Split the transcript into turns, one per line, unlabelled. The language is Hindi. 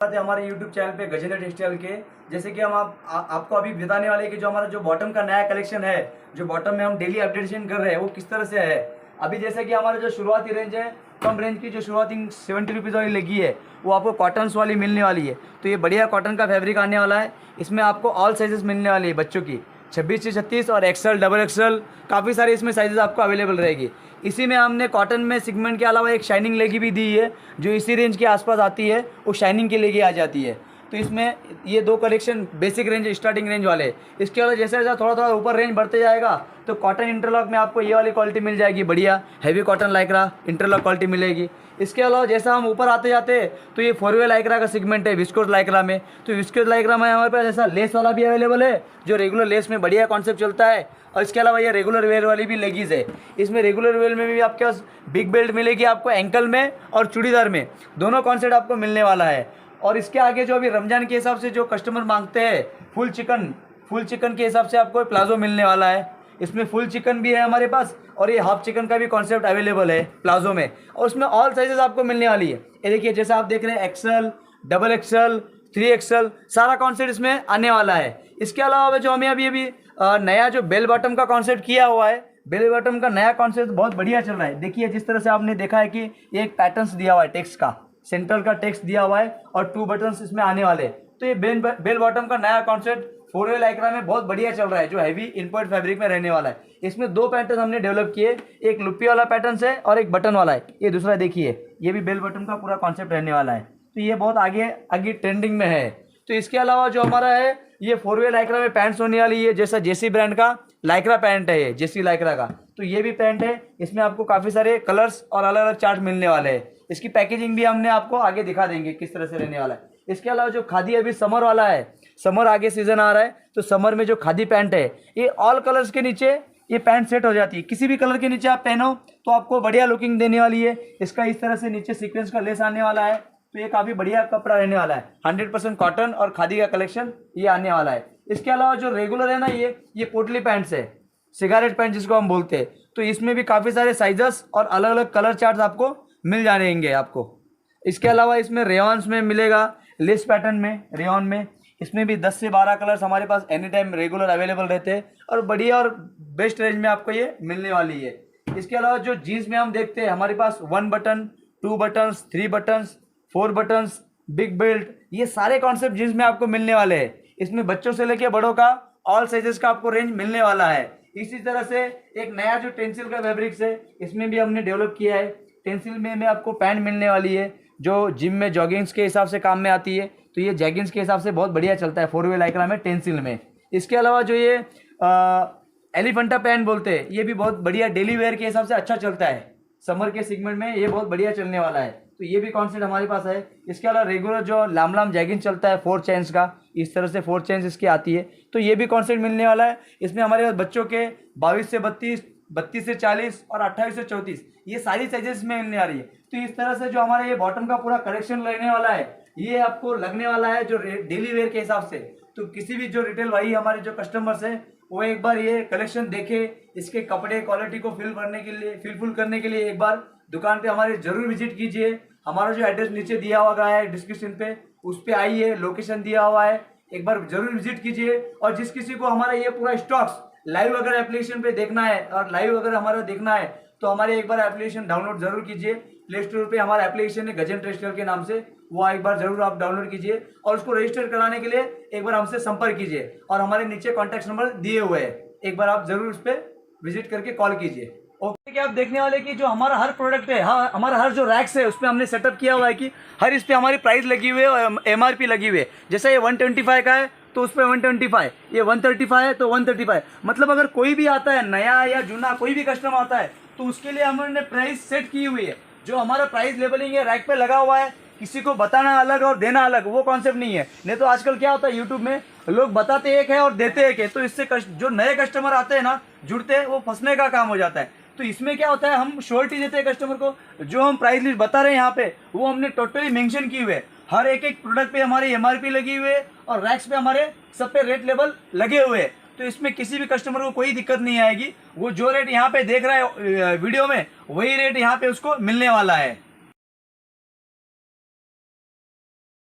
बात है हमारे YouTube चैनल पे गजेंद्र टेक्सटाइल के। जैसे कि हम आपको अभी बताने वाले हैं कि जो हमारा जो बॉटम का नया कलेक्शन है, जो बॉटम में हम डेली अपडेशन कर रहे हैं वो किस तरह से है। अभी जैसे कि हमारा जो शुरुआती रेंज है, कम रेंज की जो शुरुआती 70 रुपीज़ वाली लगी है वो आपको कॉटन्स वाली मिलने वाली है। तो ये बढ़िया कॉटन का फैब्रिक आने वाला है। इसमें आपको ऑल साइजेस मिलने वाली है बच्चों की 26 से 36 और एक्सल डबल एक्सल काफ़ी सारे इसमें साइजेस आपको अवेलेबल रहेगी। इसी में हमने कॉटन में सेगमेंट के अलावा एक शाइनिंग लेगी भी दी है जो इसी रेंज के आसपास आती है, वो शाइनिंग की लेगी आ जाती है। तो इसमें ये दो collection basic range starting range वाले। इसके अलावा जैसे जैसा थोड़ा थोड़ा ऊपर रेंज बढ़ते जाएगा तो कॉटन इंटरलॉक में आपको ये वाली क्वालिटी मिल जाएगी, बढ़िया heavy cotton Lycra interlock quality मिलेगी। इसके अलावा जैसा हम ऊपर आते जाते तो ये 4वे लाइक्रा का सेगमेंट है विस्कोस लाइक्रा में। तो विस्कोस लाइक्रा में हमारे पास ऐसा लेस वाला भी अवेलेबल है जो रेगुलर लेस में बढ़िया कॉन्सेप्ट चलता है। और इसके अलावा ये रेगुलर वेयर वाली भी लेगीज है। इसमें रेगुलर वेयर में भी आपके पास बिग बेल्ट मिलेगी आपको एंकल में और चूड़ीदार में, दोनों कॉन्सेप्ट आपको मिलने वाला है। और इसके आगे जो अभी रमजान के हिसाब से जो कस्टमर मांगते हैं फुल चिकन के हिसाब से आपको प्लाजो मिलने वाला है। इसमें फुल चिकन भी है हमारे पास और ये हाफ चिकन का भी कॉन्सेप्ट अवेलेबल है प्लाजो में। और उसमें ऑल साइजेस आपको मिलने वाली है। ये देखिए जैसा आप देख रहे हैं एक्सल, डबल एक्सल, 3XL सारा कॉन्सेप्ट इसमें आने वाला है। इसके अलावा जो हमें अभी नया जो बेल बॉटम का कॉन्सेप्ट किया हुआ है, बेल बॉटम का नया कॉन्सेप्ट बहुत बढ़िया चल रहा है। देखिए जिस तरह से आपने देखा है कि एक पैटर्न्स दिया हुआ है टेक्स्ट का, सेंट्रल का टेक्स्ट दिया हुआ है और 2 बटन्स इसमें आने वाले। तो ये बेल बॉटम का नया कॉन्सेप्ट 4वे लाइक्रा में बहुत बढ़िया चल रहा है जो हैवी इम्पोर्ट फैब्रिक में रहने वाला है। इसमें 2 पैटर्न हमने डेवलप किए, एक लुप्पी वाला पैटर्न है और एक बटन वाला है। ये दूसरा देखिए ये भी बेल बटन का पूरा कॉन्सेप्ट रहने वाला है। तो ये बहुत आगे ट्रेंडिंग में है। तो इसके अलावा जो हमारा है ये 4वे लाइक्रा में पैंट्स होने वाली है, जैसा जेसी ब्रांड का लाइक्रा पैंट है ये जेसी लाइक्रा का। तो ये भी पैंट है, इसमें आपको काफ़ी सारे कलर्स और अलग अलग चार्ट मिलने वाले हैं। इसकी पैकेजिंग भी हमने आपको आगे दिखा देंगे किस तरह से रहने वाला है। इसके अलावा जो खादी अभी समर वाला है, समर आगे सीजन आ रहा है तो समर में जो खादी पैंट है ये ऑल कलर्स के नीचे ये पैंट सेट हो जाती है। किसी भी कलर के नीचे आप पहनो तो आपको बढ़िया लुकिंग देने वाली है। इसका इस तरह से नीचे सीक्वेंस का लेस आने वाला है। तो ये काफ़ी बढ़िया कपड़ा रहने वाला है, 100% कॉटन और खादी का कलेक्शन ये आने वाला है। इसके अलावा जो रेगुलर है ना ये पोटली पैंट्स है, सिगारेट पैंट जिसको हम बोलते हैं। तो इसमें भी काफ़ी सारे साइजेस और अलग अलग कलर चार्ट्स आपको मिल जाएंगे आपको। इसके अलावा इसमें रेयॉन्स में मिलेगा, लेस पैटर्न में रेयॉन में। इसमें भी 10 से 12 कलर्स हमारे पास एनी टाइम रेगुलर अवेलेबल रहते हैं और बढ़िया और बेस्ट रेंज में आपको ये मिलने वाली है। इसके अलावा जो जीन्स में हम देखते हैं हमारे पास 1 button, 2 buttons, 3 buttons, 4 buttons, big belt, ये सारे कॉन्सेप्ट जीन्स में आपको मिलने वाले हैं। इसमें बच्चों से लेके बड़ों का ऑल साइजेस का आपको रेंज मिलने वाला है। इसी तरह से एक नया जो टेंसिल का फैब्रिक्स है इसमें भी हमने डेवलप किया है। टेंसिल में आपको पैंट मिलने वाली है जो जिम में जॉगिंग्स के हिसाब से काम में आती है। तो ये जैगिंग्स के हिसाब से बहुत बढ़िया चलता है 4वे लाइक्रा में टेंसिल में। इसके अलावा जो ये एलिफेंटा पैंट बोलते हैं ये भी बहुत बढ़िया डेली वेयर के हिसाब से अच्छा चलता है। समर के सेगमेंट में ये बहुत बढ़िया चलने वाला है। तो ये भी कॉन्सेप्ट हमारे पास है। इसके अलावा रेगुलर जो लाम जैगिंग चलता है 4 चेन्स का, इस तरह से 4 चेन्स इसकी आती है। तो ये भी कॉन्सेप्ट मिलने वाला है। इसमें हमारे पास बच्चों के 22 से 32, 32 से 40 और 28 से 34 ये सारी साइजेस में मिलने आ रही है। तो इस तरह से जो हमारा ये बॉटम का पूरा कलेक्शन लगने वाला है ये आपको लगने वाला है जो डेली वेयर के हिसाब से। तो किसी भी जो रिटेल भाई हमारे जो कस्टमर्स हैं वो एक बार ये कलेक्शन देखे, इसके कपड़े क्वालिटी को फिलफुल करने के लिए एक बार दुकान पे हमारे जरूर विजिट कीजिए। हमारा जो एड्रेस नीचे दिया हुआ है डिस्क्रिप्शन पे उस पर आइए, लोकेशन दिया हुआ है, एक बार जरूर विजिट कीजिए। और जिस किसी को हमारा ये पूरा स्टॉक्स लाइव अगर एप्लीकेशन पे देखना है और लाइव अगर हमारा देखना है तो हमारे एक बार एप्लीकेशन डाउनलोड जरूर कीजिए। प्ले स्टोर पे हमारा एप्लीकेशन है गजेंद्र टेक्सटाइल के नाम से, वो एक बार जरूर आप डाउनलोड कीजिए और उसको रजिस्टर कराने के लिए एक बार हमसे संपर्क कीजिए। और हमारे नीचे कॉन्टैक्ट नंबर दिए हुए हैं, एक बार आप जरूर उस पर विजिट करके कॉल कीजिए। ओके, क्या आप देखने वाले कि जो हमारा हर प्रोडक्ट है, हाँ हमारा हर जो रैक्स है उसमें हमने सेटअप किया हुआ है कि हर इस पे हमारी प्राइस लगी हुई है और MRP लगी हुई है। जैसे ये 125 का है तो उस पर 125, ये 135 है तो 135। मतलब अगर कोई भी आता है नया या जूना कोई भी कस्टमर आता है तो उसके लिए हमने प्राइस सेट की हुई है। जो हमारा प्राइस लेबलिंग है रैक पे लगा हुआ है, किसी को बताना अलग और देना अलग, वो कॉन्सेप्ट नहीं है। नहीं तो आजकल क्या होता है यूट्यूब में लोग बताते एक है और देते एक है, तो इससे जो नए कस्टमर आते हैं ना जुड़ते हैं वो फंसने का काम हो जाता है। तो इसमें क्या होता है हम श्योरिटी देते हैं कस्टमर को, जो हम प्राइस लिस्ट बता रहे हैं यहाँ पे वो हमने टोटली मेंशन किए हुए। हर एक प्रोडक्ट पे हमारी MRP लगी हुई है और रैक्स पे हमारे सब पे रेट लेवल लगे हुए हैं। तो इसमें किसी भी कस्टमर को कोई दिक्कत नहीं आएगी। वो जो रेट यहाँ पे देख रहा है वीडियो में वही रेट यहाँ पे उसको मिलने वाला है।